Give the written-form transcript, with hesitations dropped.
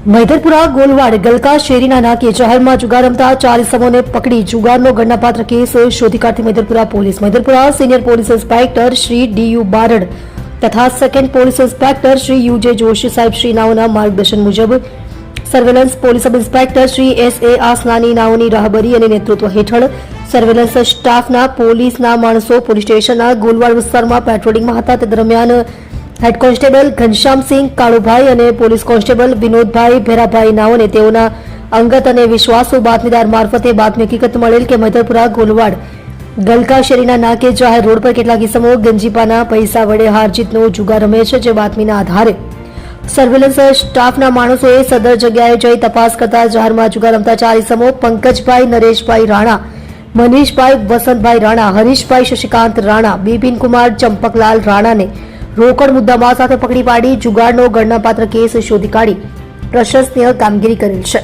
મૈદરપુરા ગોલવાડ ગલકા શેરીના નાકે જાહેરમાં જુગાર રમતા 4 ઇસમોને પકડી જુગારનો ગણનાપાત્ર કેસ શોધી કાઢતી Maidarpura police. Maidarpura senior police inspector Shri D U Barad તથા second police inspector Shri U J Joshi સાહેબ શ્રી નાઓના માર્ગદર્શન મુજબ surveillance police sub inspector Shri S A. Asnani નાઓની રાહબરી અને નેતૃત્વ હેઠળ સર્વેલન્સ સ્ટાફના પોલીસના માણસો પોલીસ સ્ટેશનના ગોલવાડ વિસ્તારમાં પેટ્રોલિંગમાં હતા। તે દરમિયાન હેડ કોન્સ્ટેબલ ઘનશ્યામસિંહ કાળુભાઈ અને પોલીસ કોન્સ્ટેબલ વિનોદભાઈ ભેરાભાઈ નાઓને તેઓના અંગત અને વિશ્વાસુ બાતમીદાર મારફતે બાતમી હકીકત મળેલ કે મૈદરપુરા ગોલવાડ ગલકા શેરીના નાકે જાહેર રોડ પર કેટલાક ઇસમો ગંજીપાના પૈસા વડે હારજીતનો જુગાર રમે છે। જે બાતમીના આધારે સર્વેલન્સ સ્ટાફના માણસોએ સદર જગ્યાએ જઈ તપાસ કરતા જાહેરમાં જુગાર રમતા 4 ઇસમો પંકજભાઈ નરેશભાઈ રાણા, મનીષભાઈ વસંતભાઈ રાણા, હરીશભાઈ શશિકાંત રાણા, બિપિનકુમાર ચંપકલાલ રાણાને રોકડ મુદ્દામાલ સાથે પકડી પાડી જુગારનો ગણનાપાત્ર કેસ શોધી કાઢી પ્રશંસનીય કામગીરી કરેલ છે।